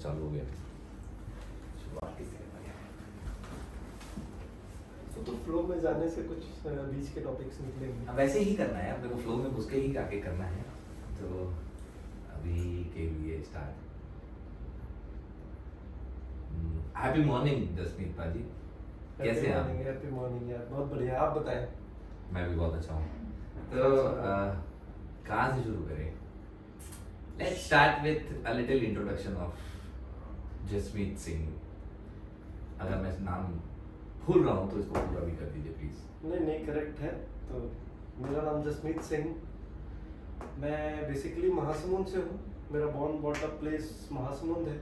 चालू हो गया। शुरुआत किससे करना है? तो फ्लो में जाने से कुछ बीच के टॉपिक्स निकलेंगे। अब वैसे ही करना है, अपने को फ्लो में घुस के ही आगे करना है। तो अभी के लिए स्टार्ट। हैप्पी मॉर्निंग जसमीत पाजी, कैसे हैं आप? हैप्पी मॉर्निंग यार, बहुत बढ़िया। आप बताएं। मैं भी बहुत अच्छा हूँ। तो कहाँ से शुरू करें? Let's start with a little introduction of Jasmeet Singh. अगर मैं नाम भूल रहा हूँ तो इसको पूरा भी कर दीजिए प्लीज। नहीं करेक्ट है। तो मेरा नाम जसमीत सिंह, मैं बेसिकली महासमुंद से हूँ। मेरा born brought up place Mahasamund है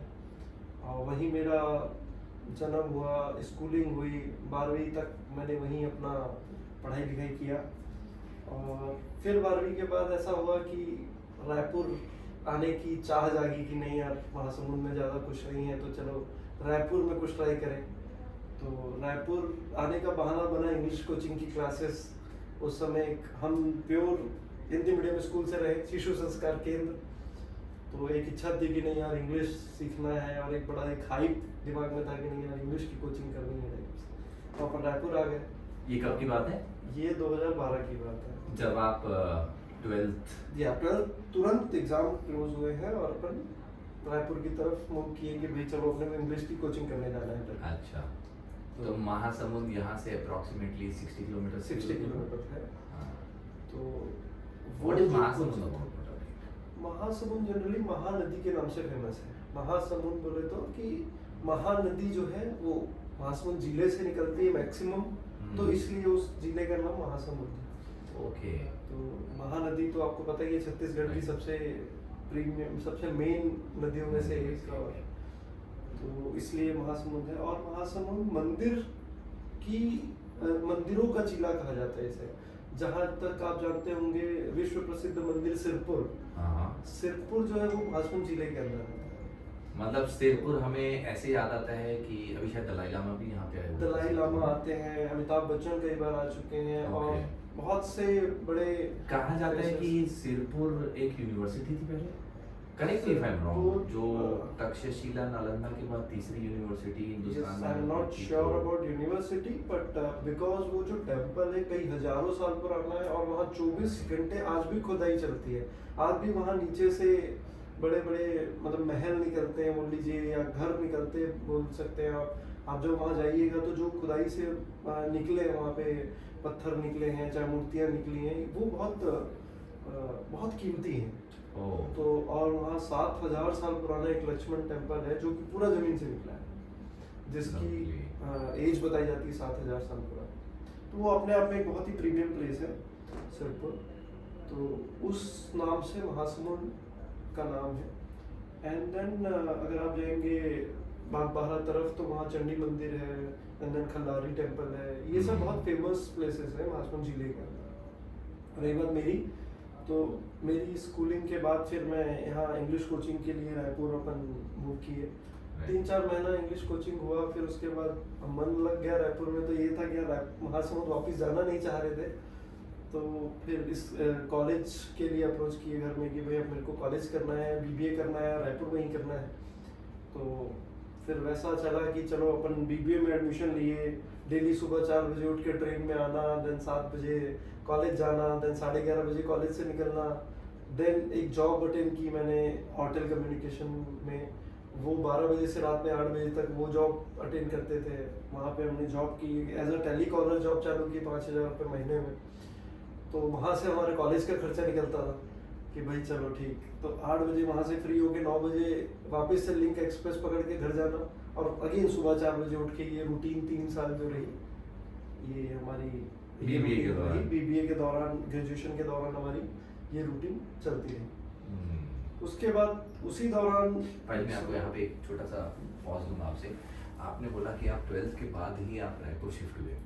और वहीं मेरा जन्म हुआ, स्कूलिंग हुई, 12वीं तक मैंने वहीं अपना पढ़ाई लिखाई किया। और फिर 12वीं के बाद ऐसा हुआ कि रायपुर आने की चाह जागी कि नहीं यार, महासमुंद में ज़्यादा कुछ नहीं है तो चलो रायपुर में कुछ ट्राई करें। तो रायपुर आने का बहाना बना इंग्लिश कोचिंग की क्लासेस। उस समय हम प्योर हिंदी मीडियम स्कूल से रहे, शिशु संस्कार केंद्र। तो एक इच्छा थी कि नहीं यार इंग्लिश सीखना है, और एक बड़ा एक हाइप दिमाग में था कि नहीं यार इंग्लिश की कोचिंग करनी है। तो अपन रायपुर आ गए। ये कब की बात है? ये 2012 की बात है, जब आप 12th। या 12th तुरंत एग्जाम क्लोज हुए हैं और अपन रायपुर की तरफ मूव किए कि भाई चलो अपने को इंग्लिश की कोचिंग करने जाना है। अच्छा, तो महासमुंद यहाँ से अप्रोक्सीमेटली 60 किलोमीटर 60 किलोमीटर है। हाँ। तो what is Mahasamund about? Mahasamund generally Mahanadi के नाम से फेमस है। महासमुंद बोले तो कि महानदी जो है वो महासमुंद जिले से निकलती है मैक्सिमम, तो इसलिए उस जिले का नाम महासमुंद है। ओके। तो महानदी तो आपको पता ही है, छत्तीसगढ़ की सबसे प्रीमियम, सबसे मेन नदियों में से एक, और तो इसलिए महासमुंद है। और महासमुंद मंदिरों का जिला कहा जाता है इसे। जहाँ तक आप जानते होंगे विश्व प्रसिद्ध मंदिर सिरपुर, सिरपुर जो है वो महासमुंद जिले के अंदर है। मतलब सिरपुर हमें ऐसे याद आता है कि अभी शायद दलाई लामा भी यहाँ पे आए हुए हैं। दलाई लामा आते हैं, अमिताभ बच्चन कई बार आ चुके हैं, और बहुत से बड़े। कहा जाता है कि सिरपुर एक यूनिवर्सिटी थी पहले, correct me if I am wrong, जो तक्षशिला नालंदा के बाद तीसरी यूनिवर्सिटी हिंदुस्तान में। I am not sure about university, but because वो जो टेम्पल है कई हजारों साल पुराना है, और वहाँ 24 घंटे आज भी खुदाई चलती है। आज भी वहाँ नीचे से बड़े बड़े मतलब महल निकलते हैं बोल लीजिए, या घर निकलते हैं बोल सकते हैं आप जब वहाँ जाइएगा तो जो खुदाई से निकले वहाँ पे पत्थर निकले हैं, चाहे मूर्तियाँ निकली हैं, वो बहुत कीमती हैं। तो और वहाँ 7000 साल पुराना एक लक्ष्मण टेम्पल है जो कि पूरा जमीन से निकला है, जिसकी एज बताई जाती है 7000 साल पुरानी। तो वो अपने आप में एक बहुत ही प्रीमियम प्लेस है सिरपुर। तो उस नाम से महासमुंद का नाम है। एंड देन अगर आप जाएंगे बागबाहरा तरफ तो वहाँ चंडी मंदिर है, एंड देन खंडारी टेम्पल है। ये सब बहुत फेमस प्लेसेस है महासमुंद जिले के अंदर। रही बात मेरी, तो मेरी स्कूलिंग के बाद फिर मैं यहाँ इंग्लिश कोचिंग के लिए रायपुर अपन मूव किए। 3-4 महीना इंग्लिश कोचिंग हुआ, फिर उसके बाद मन लग गया रायपुर में। तो ये था कि महासमुंद वापस जाना नहीं चाह रहे थे। तो फिर इस कॉलेज के लिए अप्रोच किए घर में कि भाई अब मेरे को कॉलेज करना है, बीबीए करना है, रायपुर में ही करना है। तो फिर वैसा चला कि चलो अपन बीबीए में एडमिशन लिए। डेली सुबह 4 बजे उठ के ट्रेन में आना, देन 7 बजे कॉलेज जाना, देन 11:30 बजे कॉलेज से निकलना। देन एक जॉब अटेंड की मैंने होटल कम्युनिकेशन में, वो 12 बजे से रात में 8 बजे तक वो जॉब अटेंड करते थे। वहाँ पे हमने जॉब की, एज अ टेलीकॉलर जॉब चालू की 5000 रुपये महीने में। तो वहाँ से हमारे कॉलेज का खर्चा निकलता था कि भाई चलो ठीक। तो 8 बजे वहाँ से फ्री होके 9 बजे वापस से लिंक एक्सप्रेस पकड़ के घर जाना, और अगेन सुबह 4 बजे उठ के ये रूटीन 3 साल जो रही, ये हमारी बीबीए के दौरान, ग्रेजुएशन के दौरान हमारी ये रूटीन चलती रही। उसके बाद उसी दौरान भाई मैं आपको यहाँ पे एक छोटा सा पॉज लूँगा आपसे। आपने बोला कि आप 12th के बाद ही आप रायपुर शिफ्ट हुए।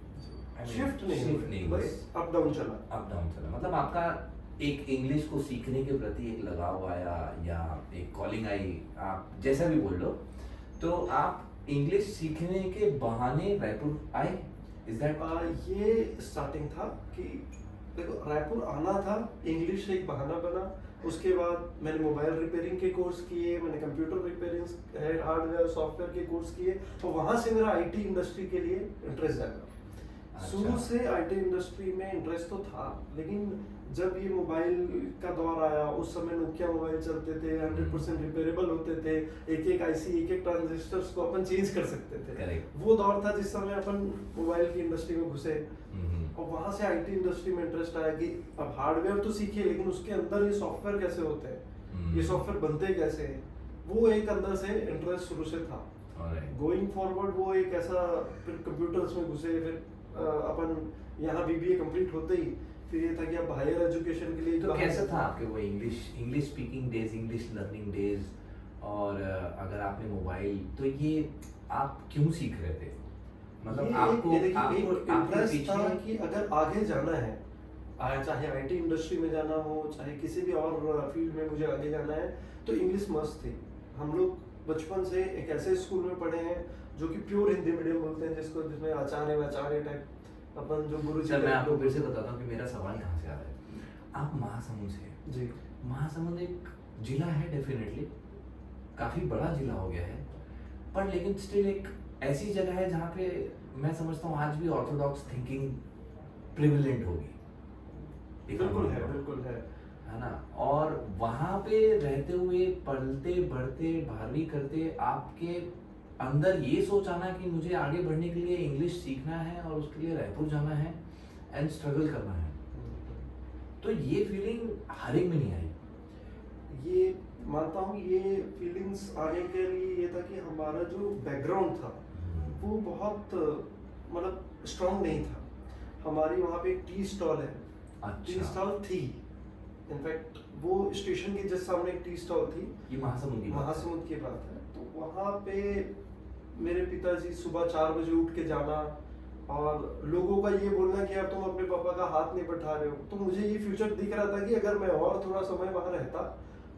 शिफ्ट नहीं, बस अप डाउन चला। मतलब आपका एक इंग्लिश को सीखने के प्रति एक लगाव आया, या एक कॉलिंग आई, आप जैसा भी बोल लो। तो आप इंग्लिश सीखने के बहाने रायपुर आए? इज दैट ये स्टार्टिंग था कि देखो रायपुर आना था, इंग्लिश एक बहाना बना। उसके बाद मैंने मोबाइल रिपेयरिंग के कोर्स किए, मैंने कंप्यूटर रिपेयरिंग हार्डवेयर सॉफ्टवेयर के कोर्स किए, तो वहाँ से मेरा आईटी इंडस्ट्री के लिए इंटरेस्ट जागा। शुरू से आईटी इंडस्ट्री में इंटरेस्ट तो था, लेकिन जब ये मोबाइल का दौर आया, उस समय नोकिया मोबाइल चलते थे, 100% रिपेयरेबल होते थे, एक एक आईसी एक एक ट्रांजिस्टर्स को अपन चेंज कर सकते थे। Correct. वो दौर था जिस समय अपन मोबाइल की इंडस्ट्री में घुसे, और वहाँ से आईटी इंडस्ट्री में इंटरेस्ट आया कि अब हार्डवेयर तो सीखे, लेकिन उसके अंदर ये सॉफ्टवेयर कैसे होते हैं, ये सॉफ्टवेयर बनते कैसे हैं, वो एक अंदर से इंटरेस्ट शुरू से था। गोइंग फॉरवर्ड वो एक ऐसा, फिर कंप्यूटर्स में घुसे, फिर अपन यहाँ बीबीए कंप्लीट होते ही फिर ये था कि अब हायर एजुकेशन के लिए। तो कैसा था आपके वो English speaking days, English learning days, और अगर आपने मोबाइल, तो ये आप क्यों सीख रहे थे? मतलब आपको इंटरेस्ट था कि अगर आगे जाना है, चाहे आईटी इंडस्ट्री में जाना हो, चाहे किसी भी और फील्ड में मुझे आगे जाना है, तो इंग्लिश मस्ट थी। हम लोग बचपन से एक ऐसे स्कूल में पढ़े हैं जो कि प्योर हिंदी मीडियम बोलते हैं, जिसमें आचार्य टाइप अपन जो गुरु जी। मैं आपको फिर से बताता हूँ कि मेरा सवाल कहाँ से आ रहा है। आप महासमुंद से जी। महासमुंद एक जिला है, डेफिनेटली काफी बड़ा जिला हो गया है, पर लेकिन स्टिल एक ऐसी जगह है जहाँ पे मैं समझता हूँ आज भी ऑर्थोडॉक्स थिंकिंग प्रिविलेंट होगी। बिल्कुल है ना। और वहाँ पे रहते हुए, पलते बढ़ते 12वीं करते, आपके अंदर ये सोच आना कि मुझे आगे बढ़ने के लिए इंग्लिश सीखना है और उसके लिए रायपुर जाना है एंड स्ट्रगल करना है, तो ये फीलिंग हर एक में नहीं आई। ये मानता हूँ, ये फीलिंग्स आने के लिए ये था कि हमारा जो बैकग्राउंड था वो बहुत मतलब स्ट्रांग नहीं था। हमारी वहाँ पे एक टी स्टॉल है। अच्छा। टी स्टॉल थी, इनफैक्ट वो स्टेशन के जस्ट सामने एक टी स्टॉल थी। ये महासमुंद की बात है। तो वहाँ पे मेरे पिताजी सुबह 4 बजे उठ के जाना और लोगों का ये बोलना कि यार तुम अपने पापा का हाथ नहीं बैठा रहे हो। तो मुझे ये फ्यूचर दिख रहा था कि अगर मैं और थोड़ा समय वहाँ रहता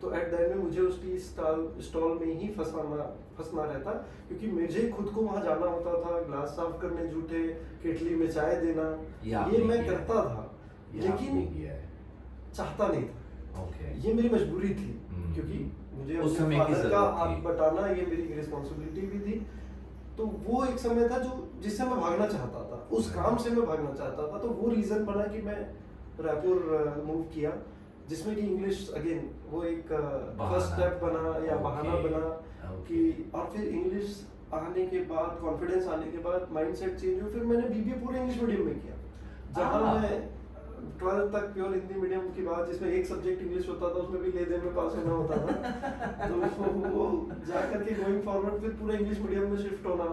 तो एट द एंड में मुझे उस टी स्टॉल में ही फंसना रहता, क्योंकि मुझे खुद को वहाँ जाना होता था, ग्लास साफ करने, जूठे केटली में चाय देना, ये मैं करता था, लेकिन चाहता नहीं था। ये मेरी मजबूरी थी, क्योंकि मुझे उस समय फादर का हाथ बटाना ये मेरी रिस्पॉन्सिबिलिटी भी थी। तो वो एक समय था जिससे मैं भागना चाहता था, उस काम से मैं भागना चाहता था। तो वो रीजन बना कि मैं रायपुर मूव किया, जिसमें कि इंग्लिश अगेन वो एक फर्स्ट स्टेप बना या बहाना बना कि, और फिर इंग्लिश आने के बाद, कॉन्फिडेंस आने के बाद माइंडसेट चेंज हुआ। फिर मैंने बीबीए पूरे इंग्लिश मीडियम में किया, जहाँ मैं 12th तक प्योर हिंदी मीडियम की बात, जिसमें एक सब्जेक्ट इंग्लिश होता था, उसमें भी ले दे में पास होना होता था। तो वो जाकर के गोइंग फॉरवर्ड फिर पूरा इंग्लिश मीडियम में शिफ्ट होना,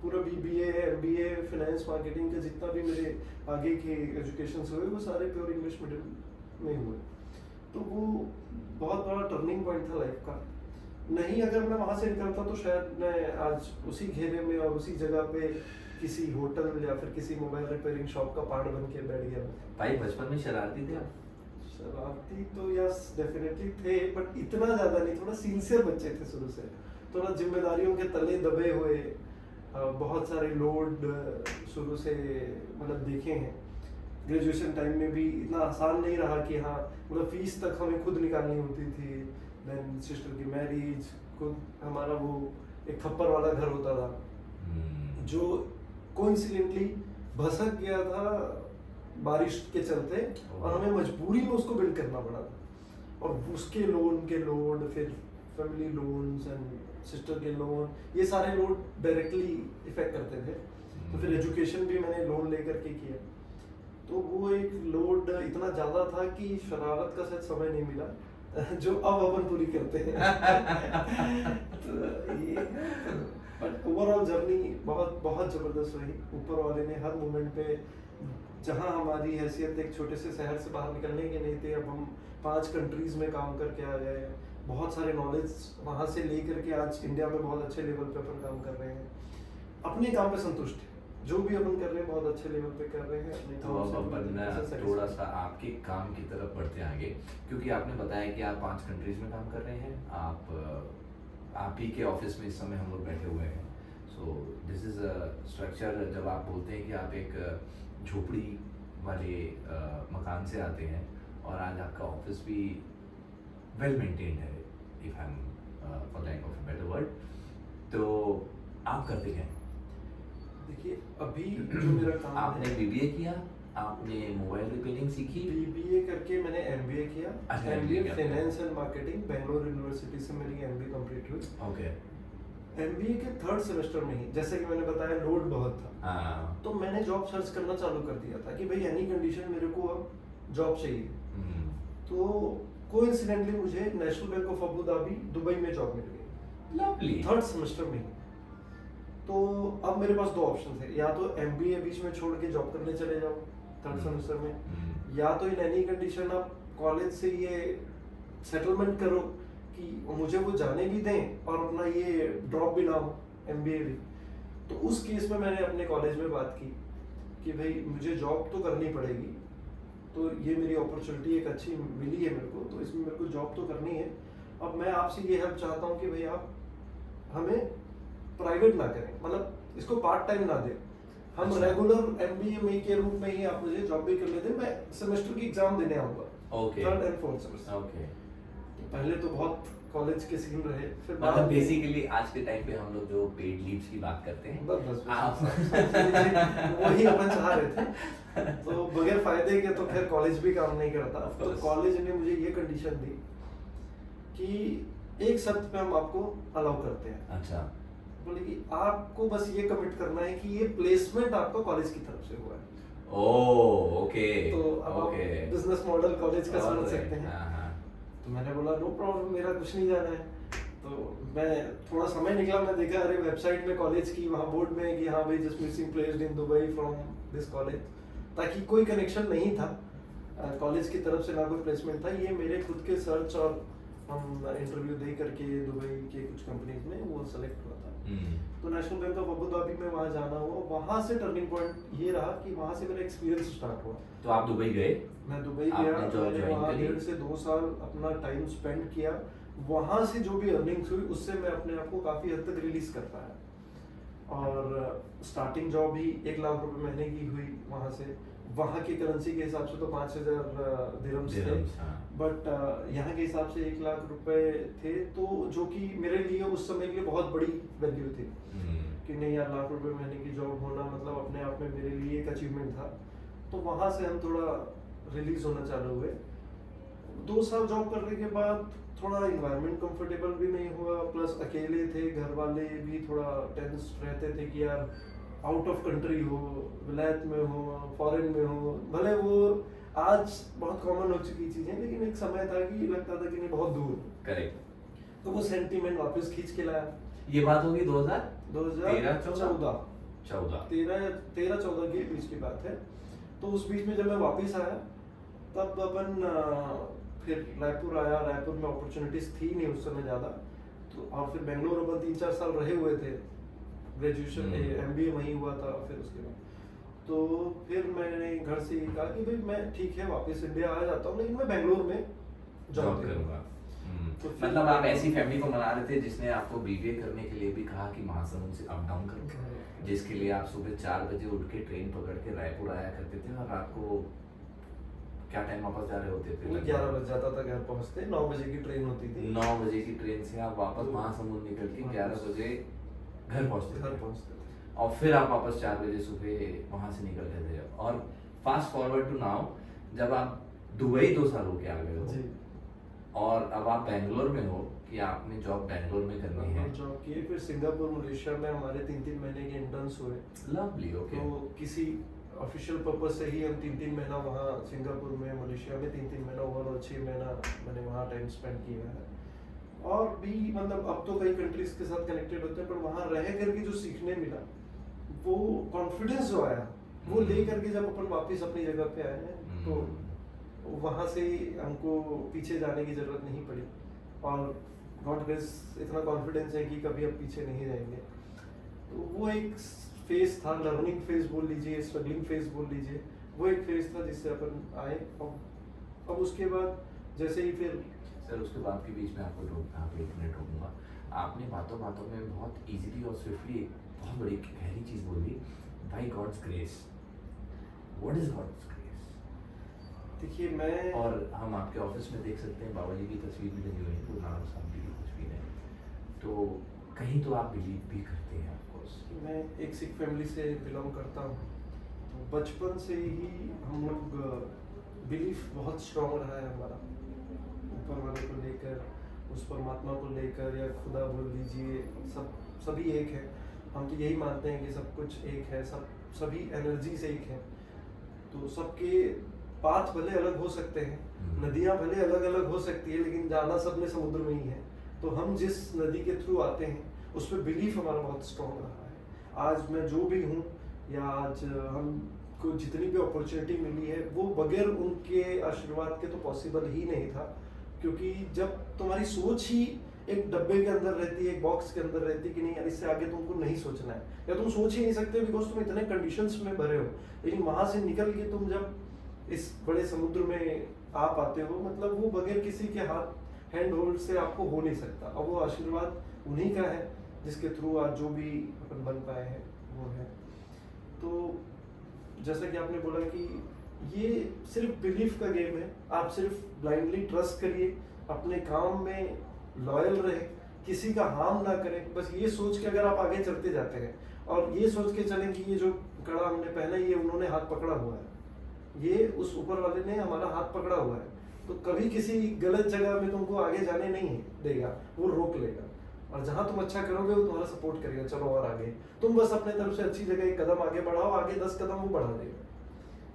पूरा बीबीए, एमबीए, फाइनेंस, मार्केटिंग के जितना भी मेरे आगे के एजुकेशन हुए वो सारे प्योर इंग्लिश मीडियम में हुए। तो वो बहुत बड़ा टर्निंग पॉइंट था लाइफ का। नहीं अगर मैं वहाँ से निकलता तो शायद मैं आज उसी घेरे में और उसी जगह पे किसी होटल या फिर किसी मोबाइल रिपेयरिंग शॉप का पार्ट बन के बैठ गया। भाई बचपन में शरारती थे आप? शरारती तो यस डेफिनेटली थे, बट इतना ज्यादा नहीं, थोड़ा सिंसियर बच्चे थे शुरू से, थोड़ा जिम्मेदारियों के तले दबे हुए, बहुत सारे लोड शुरू से मतलब देखे हैं। ग्रेजुएशन टाइम में भी इतना आसान नहीं रहा कि हाँ मतलब फीस तक हमें खुद निकालनी होती थी, देन सिस्टर की मैरिज, खुद हमारा वो एक खप्पर वाला घर होता था जो कोइंसिडेंटली भसक गया था बारिश के चलते, और हमें मजबूरी में उसको बिल्ड करना पड़ा था। और उसके लोन के लोड, फिर फैमिली लोन्स एंड सिस्टर के लोन, ये सारे लोड डायरेक्टली इफेक्ट करते थे। तो फिर एजुकेशन भी मैंने लोन लेकर के किया, तो वो एक लोड इतना ज़्यादा था कि शरारत का शायद समय नहीं मिला जो अब अपन पूरी करते हैं। तो ये बट ओवरऑल जर्नी बहुत बहुत ज़बरदस्त रही। ऊपर वाले ने हर मोमेंट पे, जहाँ हमारी हैसियत एक छोटे से शहर से बाहर निकलने के नहीं थे, अब हम 5 कंट्रीज़ में काम करके आ गए, बहुत सारे नॉलेज वहाँ से ले करके आज इंडिया में बहुत अच्छे लेवल पे अपन काम कर रहे हैं। अपने काम पे संतुष्ट है, जो भी अपन कर रहे हैं बहुत अच्छे लेवल पे कर रहे हैं अपने तो अब अपन थोड़ा सा आपके काम की तरफ बढ़ते हैं आगे, क्योंकि आपने बताया कि आप 5 कंट्रीज में काम कर रहे हैं। आप ही के ऑफिस में इस समय हम लोग बैठे हुए हैं। So this is a structure. जब आप बोलते हैं कि आप एक झोपड़ी वाले मकान से आते हैं और आज आपका ऑफिस भी वेल मेंटेन्ड है, if I am for lack of better word. तो आप करते क्या हैं? देखिए अभी जो मेरा काम आपने है, बीबीए किया, आपने मोबाइल रिपेयरिंग सीखी? बीबीए करके मैंने एमबीए किया। अच्छा, MBA MBA finance and marketing, Bangalore university से मेरी एमबीए कंप्लीट हुई। ओके। एमबीए के थर्ड सेमेस्टर में ही, जैसे कि मैंने बताया, लोड बहुत था, हाँ। तो मैंने जॉब सर्च करना चालू कर दिया था कि भाई एनी कंडीशन मेरे को अब जॉब चाहिए। हम्म, तो कोइंसिडेंटली मुझे national bank of Abu Dhabi Dubai में जॉब मिल गई लवली। थर्ड सेमेस्टर में ही। तो अब मेरे पास दो ऑप्शन थे, या तो एमबीए बीच में छोड़ के जॉब करने चले जाओ थर्ड सेमेस्टर में, या तो इन एनी कंडीशन आप कॉलेज से ये सेटलमेंट करो कि मुझे वो जाने भी दें और अपना ये ड्रॉप भी ना हो, एमबीए भी। तो उस केस में मैंने अपने कॉलेज में बात की कि भाई मुझे जॉब तो करनी पड़ेगी, तो ये मेरी अपॉर्चुनिटी एक अच्छी मिली है मेरे को, तो इसमें मेरे को जॉब तो करनी है। अब मैं आपसे ये हेल्प चाहता हूँ कि भाई आप हमें प्राइवेट ना करें, मतलब इसको पार्ट टाइम ना दें, हम अच्छा। रेगुलर एमबीए में के रूप में ही आप मुझे जॉब भी करने दें, मैं सेमेस्टर की एग्जाम देने आऊँगा, okay. Third and fourth semester. Okay. तो पहले तो बहुत कॉलेज के सीन रहे, फिर मतलब बाद में- बेसिकली आज के टाइम पे हम लोग जो पेड लीव्स की बात करते हैं, बस आप वही अपन चाह रहे थे। तो बगैर फायदे के तो फिर कॉलेज भी काम नहीं करता। Of तो course. कॉलेज ने मुझे ये कंडीशन दी कि एक शर्त पे हम आपको अलाउ करते हैं, अच्छा। बोले कि आपको बस ये कमिट करना है कि ये प्लेसमेंट आपका कॉलेज की तरफ से हुआ है। ओह, ओके। तो अब आप ओके। बिजनेस मॉडल कॉलेज का समझ Alright, सकते हैं। हाँ, हाँ। तो मैंने बोला नो प्रॉब्लम, मेरा कुछ नहीं जाना है। तो मैं थोड़ा समय निकला, मैं देखा अरे वेबसाइट में कॉलेज की वहाँ बोर्ड में है कि हाँ भाई just missing placed in Dubai from this college, ताकि कोई कनेक्शन नहीं था कॉलेज की तरफ से, ना कोई प्लेसमेंट था, ये मेरे खुद के सर्च और हम इंटरव्यू दे करके दुबई के कुछ कंपनीज में वो सेलेक्ट हुआ था। तो national bank of Abu Dhabi में वहाँ जाना हुआ, वहाँ से टर्निंग पॉइंट ये रहा कि वहाँ से मेरा एक्सपीरियंस स्टार्ट हुआ। तो आप दुबई गए? मैं दुबई आपने गया, job मैंने join वहाँ करी? 1.5 से 2 साल अपना टाइम स्पेंड किया। वहाँ से जो भी अर्निंग्स हुई उससे मैं अपने आप को काफ़ी हद तक रिलीज कर पाया। और स्टार्टिंग जॉब ही 1 लाख रुपए महीने की हुई वहाँ से। वहाँ की करेंसी के हिसाब से तो 5,000 दिरहम्स थे, हाँ। बट यहाँ के हिसाब से 1 लाख रुपए थे, तो जो कि मेरे लिए उस समय के लिए बहुत बड़ी वैल्यू थी कि नहीं यार, लाख रुपए महीने की जॉब होना मतलब अपने आप में मेरे लिए एक अचीवमेंट था। तो वहाँ से हम थोड़ा रिलीज होना चालू हुए। 2 साल जॉब करने के बाद थोड़ा इन्वायरमेंट कंफर्टेबल भी नहीं हुआ, प्लस अकेले थे, घर वाले भी थोड़ा टेंस रहते थे कि यार आउट ऑफ कंट्री हो, विलायत में हो, फॉरेन में हो, भले वो आज बहुत कॉमन हो चुकी चीजें, लेकिन एक समय था कि लगता था कि नहीं बहुत दूर। करेक्ट। तो वो सेंटीमेंट वापस खींच के लाया। ये बात होगी 2014 13-14 के बीच की बात है। तो उस बीच में जब मैं वापस आया, तब अपन फिर रायपुर आया। रायपुर में अपॉर्चुनिटीज थी नहीं उस समय ज़्यादा, तो और फिर बेंगलोर अपन 3-4 साल रहे हुए थे, ग्रेजुएशन एमबीए वहीं हुआ था। फिर उसके बाद तो फिर मैंने घर से ये कहा कि भाई मैं ठीक है वापस इंडिया आ जाता हूँ, लेकिन मैं बेंगलोर में जॉब करूंगा। तो फिर मतलब आप ऐसी फैमिली को मना रहे थे जिसने आपको बीबीए करने के लिए भी कहा कि महासमुंद से अप डाउन करो, जिसके लिए आप सुबह 4 बजे उठ के ट्रेन पकड़ के रायपुर आया करते थे, और रात को क्या टाइम वापस जा रहे होते थे? 11 बज जाता था घर पहुंचते, 9 बजे की ट्रेन होती थी। 9 बजे की ट्रेन से आप वापस तो महासमुंद निकल के 11 बजे घर पहुंचते घर थे, पहुंचते थे। और फिर आप वापस 4 बजे सुबह वहां से निकलते थे। और फास्ट फॉरवर्ड टू नाउ, जब आप दुबई 2 साल होके आ गए हो जी, और अब आप बेंगलोर में हो कि आपने जॉब बेंगलोर में करनी है। जॉब किए, फिर सिंगापुर मलेशिया में हमारे 3-3 महीने के इंटर्न्स हुए। लवली। ओके। तो किसी ऑफिशियल पर्पज से ही हम 3-3 महीना वहाँ सिंगापुर में, मलेशिया में 3-3 महीना, ओवरऑल 6 महीना मैंने वहाँ टाइम स्पेंड किया है। और भी मतलब अब तो कई कंट्रीज के साथ कनेक्टेड होते हैं, पर वहाँ रह करके जो सीखने मिला, वो कॉन्फिडेंस जो आया, वो ले करके जब अपन वापस अपनी जगह पे आए हैं, तो वहाँ से हमको पीछे जाने की जरूरत नहीं पड़ी। और गॉड ग्रेस इतना कॉन्फिडेंस है कि कभी अब पीछे नहीं जाएंगे। तो वो एक फेज था, लर्निंग फेज बोल लीजिए, स्ट्रगलिंग फेज बोल लीजिए, वो एक फेज था जिससे अपन आए। अब उसके बाद जैसे ही फिर सर, उसके बाद के बीच में आपको यहाँ पे 1 मिनट रोकूंगा। आपने बातों बातों में बहुत इजीली और स्विफ्टली एक बहुत बड़ी गहरी चीज़ बोली, by God's grace. What is God's grace? देखिए मैं और हम आपके ऑफिस में देख सकते हैं बाबा जी की तस्वीर भी लगी हुई है, गुरु नानक साहब जी की तस्वीर है, तो कहीं तो आप बिलीव भी करते हैं ऑफकोर्स। मैं एक सिख फैमिली से बिलोंग करता हूँ, तो बचपन से ही हम लोग बिलीफ बहुत स्ट्रांग रहा है हमारा, ऊपर वाले को लेकर, उस परमात्मा को लेकर, या खुदा बोल लीजिए, सभी एक है। हम तो यही मानते हैं कि सब कुछ एक है, सभी एनर्जी से एक है। तो सबके पाथ भले अलग हो सकते हैं, नदियाँ भले अलग अलग हो सकती है, लेकिन जाना सबने समुद्र में ही है। तो हम जिस नदी के थ्रू आते हैं उस पर बिलीफ हमारा बहुत स्ट्रांग रहा है। आज मैं जो भी हूँ, या आज हमको जितनी भी अपॉर्चुनिटी मिली है, वो बगैर उनके आशीर्वाद के तो पॉसिबल ही नहीं था। क्योंकि जब तुम्हारी सोच ही एक डब्बे के अंदर रहती है, एक बॉक्स के अंदर रहती है कि नहीं यार इससे आगे तुमको नहीं सोचना है, या तुम सोच ही नहीं सकते बिकॉज तुम इतने कंडीशंस में भरे हो, लेकिन वहां से निकल के तुम जब इस बड़े समुद्र में आ पाते हो, मतलब वो बगैर किसी के हाथ हैंड होल्ड से आपको हो नहीं सकता। और वो आशीर्वाद उन्हीं का है जिसके थ्रू आज जो भी अपन बन पाए हैं वो है। तो जैसा कि आपने बोला कि ये सिर्फ बिलीफ का गेम है, आप सिर्फ ब्लाइंडली ट्रस्ट करिए, अपने काम में लॉयल रहे, किसी का हार्म ना करें, बस ये सोच के अगर आप आगे चलते जाते हैं और ये सोच के चलें कि ये जो कड़ा हमने पहना ये उन्होंने हाथ पकड़ा हुआ है, ये उस ऊपर वाले ने हमारा हाथ पकड़ा हुआ है, तो कभी किसी गलत जगह में तुमको आगे जाने नहीं देगा, वो रोक लेगा। और जहां तुम अच्छा करोगे वो तुम्हारा सपोर्ट करेगा, चलो और आगे। तुम बस अपने तरफ से अच्छी जगह एक कदम आगे बढ़ाओ, आगे 10 कदम वो बढ़ा देगा।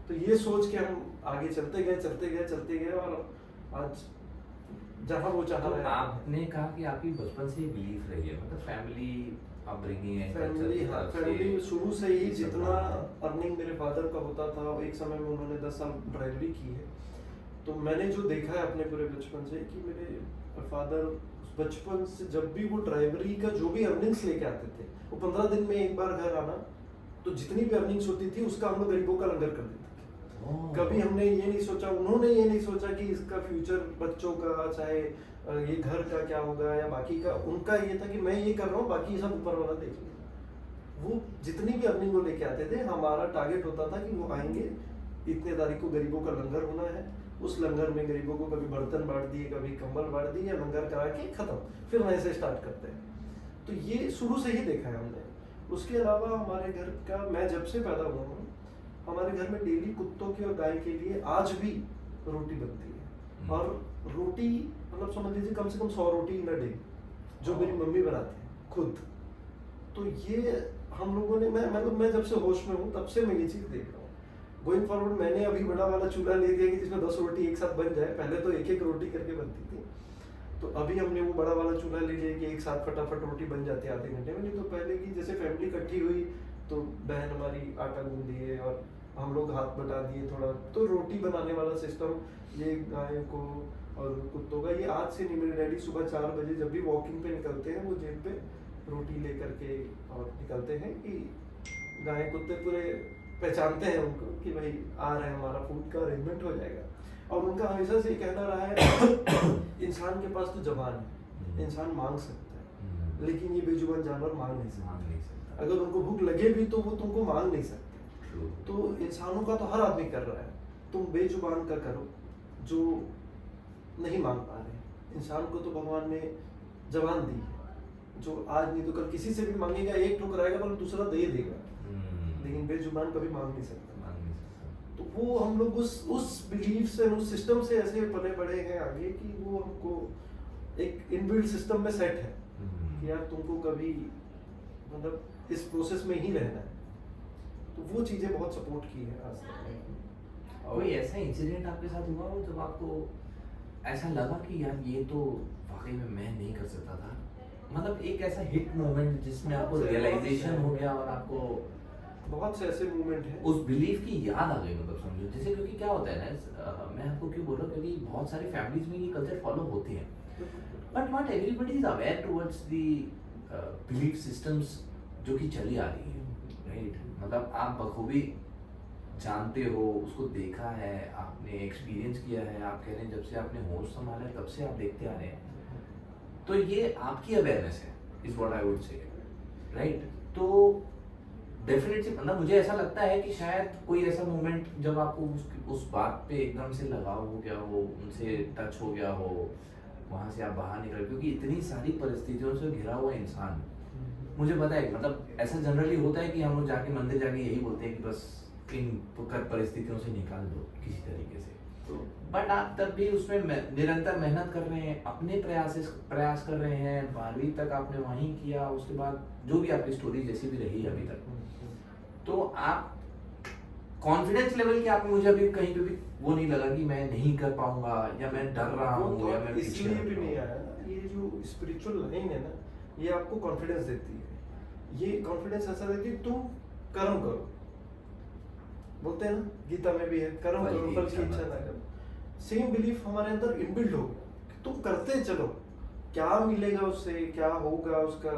तो ये सोच के हम आगे चलते गए और आज जहां वो चाह तो रहा है। आपने कहा कि आपकी बचपन से ही बिलीफ रही है, मतलब फैमिली अपब्रिंगिंग है, फैमिली, हाँ, culture फैमिली शुरू से ही ये सब जितना रहा है। अर्निंग मेरे फादर का होता था, एक समय में उन्होंने 10 साल ड्राइवरी की है, तो मैंने जो देखा है अपने पूरे बचपन से कि मेरे फादर बचपन से जब भी वो ड्राइवरी का जो भी अर्निंग्स लेके आते थे, वो 15 दिन में एक बार घर आना, तो जितनी भी अर्निंग्स होती थी उसका हम लोग गरीबों का लंगर कर देते थे। कभी हमने ये नहीं सोचा, उन्होंने ये नहीं सोचा कि इसका फ्यूचर बच्चों का, चाहे ये घर का क्या होगा या बाकी का, उनका ये था कि मैं ये कर रहा हूँ, बाकी सब ऊपर वाला देख लेगा। वो जितनी भी अर्निंग वो लेके आते थे, हमारा टारगेट होता था कि वो आएंगे, इतने तारीख को गरीबों का लंगर होना है, उस लंगर में गरीबों को कभी बर्तन बांट दिए, कभी कंबल बांट दिए, लंगर करा के खत्म, फिर नए से स्टार्ट करते हैं। तो ये शुरू से ही देखा है हमने। उसके अलावा हमारे घर का, मैं जब से पैदा हुआ हूँ, हमारे घर में डेली कुत्तों के और गाय के लिए आज भी रोटी बनती है। और रोटी मतलब समझ लीजिए कम से कम 100 रोटी इन अ डे, जो मेरी मम्मी बनाती है खुद। तो ये हम लोगों ने, मैं जब से होश में हूँ तब से मैं ये चीज़ देख रहा हूँ। गोइंग फॉरवर्ड मैंने अभी बड़ा वाला चूल्हा ले दिया कि जिसमें 10 रोटी एक साथ बन जाए, पहले तो एक एक रोटी करके बनती थी, तो अभी हमने वो बड़ा वाला चूल्हा ले लिया कि एक साथ फटाफट रोटी बन जाती है आधे घंटे में। नहीं तो पहले की जैसे फैमिली इकट्ठी हुई तो बहन हमारी आटा गूंद दिए और हम लोग हाथ बटा दिए थोड़ा, तो रोटी बनाने वाला सिस्टम ये गाय को और कुत्तों का, ये आज से नहीं। मेरे डैडी सुबह 4 बजे जब भी वॉकिंग पे निकलते हैं, वो जेब पे रोटी लेकर के और निकलते हैं कि गाय कुत्ते पूरे पहचानते हैं उनको कि भाई आ रहे हैं, हमारा फूड का अरेंजमेंट हो जाएगा। और उनका हमेशा से ये कहना रहा है इंसान के पास तो जबान है, इंसान मांग सकता है, लेकिन ये बेजुबान जानवर मांग नहीं सकता। अगर उनको भूख लगे भी तो वो तुमको मांग नहीं सकते। तो इंसानों का तो हर आदमी कर रहा है, तुम बेजुबान का करो जो नहीं मांग पा रहे। इंसान को तो भगवान ने जबान दी है, जो आज नहीं तो कल किसी से भी मांगेगा, एक ठुकराएगा पर दूसरा दे देगा, लेकिन बेजुबान कभी मांग नहीं सकता। तो वो हम लोग उस बिलीफ से, उस सिस्टम से ऐसे पले बड़े हैं आगे कि वो हमको एक इनबिल्ट सिस्टम में सेट है कि यार तुमको कभी मतलब इस प्रोसेस में ही रहना है। तो वो चीज़ें बहुत सपोर्ट की है आज तक। कोई ऐसा इंसिडेंट आपके साथ हुआ हो जब आपको ऐसा लगा कि यार ये तो वाकई में मैं नहीं कर सकता था, मतलब एक ऐसा हिट मोमेंट जिसमें आपको रियलाइजेशन हो गया और आपको बहुत से ऐसे मूवमेंट हैं, उस बिलीफ की याद आ गई, मतलब समझो जैसे, क्योंकि क्या होता है ना, मैं आपको क्यों बोल रहा हूँ, क्योंकि बहुत सारी फैमिलीज में ये कल्चर फॉलो होते हैं, but not everybody is aware towards the belief systems जो कि चली आ रही है, राइट? मतलब आप बखूबी जानते हो, उसको देखा है, आपने एक्सपीरियंस किया है, आप कह रहे हैं जब से आपने होश संभाला है तब से आप देखते आ रहे हैं, तो ये आपकी अवेयरनेस है, is what I would say, right? तो डेफिनेटली मतलब मुझे ऐसा लगता है कि शायद कोई ऐसा मोमेंट जब आपको उस बात पे एकदम से लगाव हो गया हो, उनसे टच हो गया हो, वहां से आप बाहर निकल, क्योंकि इतनी सारी परिस्थितियों से घिरा हुआ इंसान, मुझे पता है मतलब ऐसा जनरली होता है कि हम लोग जाके मंदिर जाके यही बोलते हैं कि बस इन परिस्थितियों से निकाल दो किसी तरीके से, बट आप तब भी उसमें निरंतर मेहनत कर रहे हैं, अपने प्रयास कर रहे हैं, 12वीं तक आपने वहीं किया, उसके बाद जो भी आपकी स्टोरी जैसी भी रही अभी तक, तो आप कॉन्फिडेंस लेवल के आपने मुझे अभी कहीं पे भी वो नहीं लगा कि मैं नहीं कर पाऊंगा या मैं डर रहा हूँ या मैं इसलिए भी नहीं आया ना, ये जो स्पिरिचुअल लाइन है ना, ये आपको कॉन्फिडेंस देती है। ये कॉन्फिडेंस ऐसा देती है तुम कर्म करो, बोलते हैं ना गीता में भी है, कर्म करो फल की इच्छा ना करो। सेम बिलीफ हमारे अंदर इनबिल्ट हो गया कि तुम करते चलो, क्या मिलेगा उससे, क्या होगा उसका,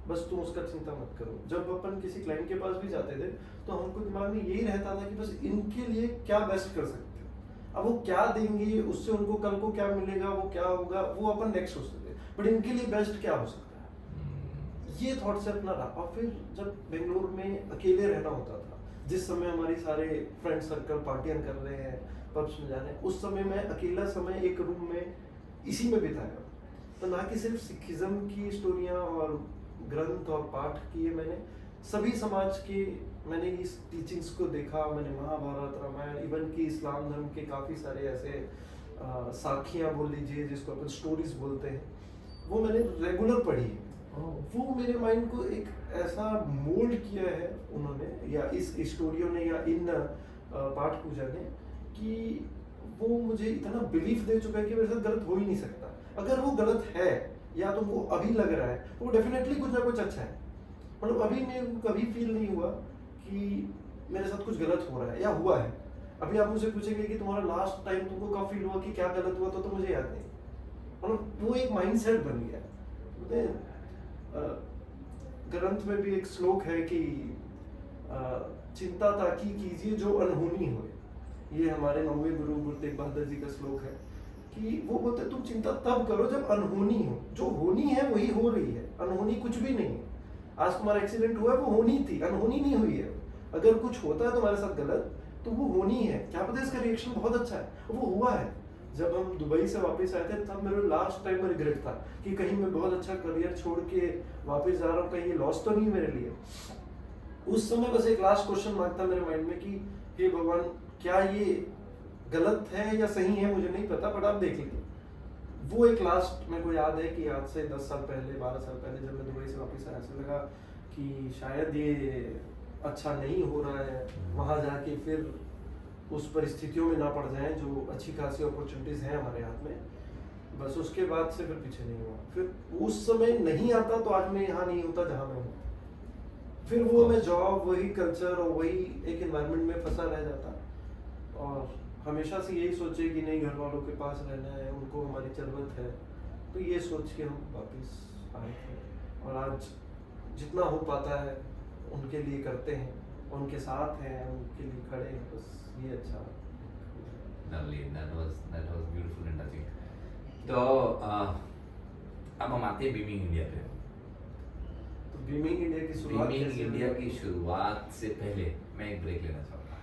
बस तुम उसका चिंता मत करो। जब अपन किसी क्लाइंट के पास भी जाते थे तो हमको दिमाग में यही रहता था कि बस इनके लिए क्या बेस्ट कर सकते हैं। अब वो क्या देंगे, उससे उनको कल को क्या मिलेगा, वो क्या होगा, वो अपन नेक्स्ट सोचते थे, बट इनके लिए बेस्ट क्या हो सकता है, ये थॉट से अपना रहा। और फिर जब बेंगलोर में अकेले रहना होता था, जिस समय हमारे सारे फ्रेंड सर्कल पार्टियां कर रहे हैं, पब्स में जा रहे हैं, उस समय मैं अकेला समय एक रूम में इसी में बिताया। तो ना कि सिर्फ सिखिज्म की स्टोरियां और ग्रंथ और पाठ किए, मैंने सभी समाज के, मैंने इस टीचिंग्स को देखा। मैंने महाभारत, रामायण, इवन की इस्लाम धर्म के काफ़ी सारे ऐसे साखियाँ बोल लीजिए जिसको अपन स्टोरीज बोलते हैं, वो मैंने रेगुलर पढ़ी है। वो मेरे माइंड को एक ऐसा मोल्ड किया है उन्होंने, या इस स्टोरियों ने, या इन पाठ पूजा ने, कि वो मुझे इतना बिलीफ दे चुका है कि मेरे साथ गलत हो ही नहीं सकता। अगर वो गलत है या तुमको अभी लग रहा है तो वो डेफिनेटली कुछ ना कुछ अच्छा है। मतलब अभी मेरे को कभी फील नहीं हुआ कि मेरे साथ कुछ गलत हो रहा है या हुआ है। अभी आप मुझे पूछेंगे कि तुम्हारा लास्ट टाइम तुमको कब फील हुआ कि क्या गलत हुआ, तो मुझे याद नहीं। मतलब वो एक माइंडसेट बन गया। ग्रंथ में भी एक श्लोक है कि चिंता ताकि कीजिए जो अनहोनी हो। ये हमारे 9वें गुरु गुरु तेग बहादुर जी का श्लोक है कि वो बोलते तुम चिंता तब करो जब अनहोनी हो। जो होनी है वही हो रही है, अनहोनी कुछ भी नहीं है। आज तुम्हारा एक्सीडेंट हुआ है, वो होनी थी, अनहोनी नहीं हुई है। अगर कुछ होता है तुम्हारे साथ गलत, तो वो होनी है। क्या पता इसका रिएक्शन बहुत अच्छा है, वो हुआ है। जब हम दुबई से वापस आए थे तब मेरे लास्ट टाइम में रिग्रेट था कि कहीं मैं बहुत अच्छा करियर छोड़ के वापस जा रहा हूँ, कहीं ये लॉस तो नहीं है मेरे लिए। उस समय बस एक लास्ट क्वेश्चन मांगता था मेरे माइंड में कि हे भगवान, क्या ये गलत है या सही है, मुझे नहीं पता, बट आप देख लीजिए। वो एक लास्ट मेरे को याद है कि आज से 10 साल पहले, 12 साल पहले जब मैं दुबई से वापस आया, ऐसा लगा कि शायद ये अच्छा नहीं हो रहा है, वहाँ जाके फिर उस परिस्थितियों में ना पड़ जाएं जो अच्छी खासी अपॉर्चुनिटीज़ हैं हमारे हाथ में। बस उसके बाद से फिर पीछे नहीं हुआ। फिर उस समय नहीं आता तो आज मैं यहाँ नहीं होता जहाँ मैं हूँ। फिर वो मैं जॉब, वही कल्चर और वही एक एनवायरनमेंट में फंसा रह जाता, और हमेशा से यही सोचे कि नहीं, घर वालों के पास रहना है, उनको हमारी ज़रूरत है। तो ये सोच के हम वापस आए थे, और आज जितना हो पाता है उनके लिए करते हैं, उनके साथ हैं, उनके लिए खड़े हैं, बस ये अच्छा। Lovely, that was beautiful and touching. तो अब हम आते हैं बीमिंग इंडिया पे। तो बीमिंग इंडिया की शुरुआत, बीमिंग इंडिया की शुरुआत से पहले मैं एक ब्रेक लेना चाहूँगा।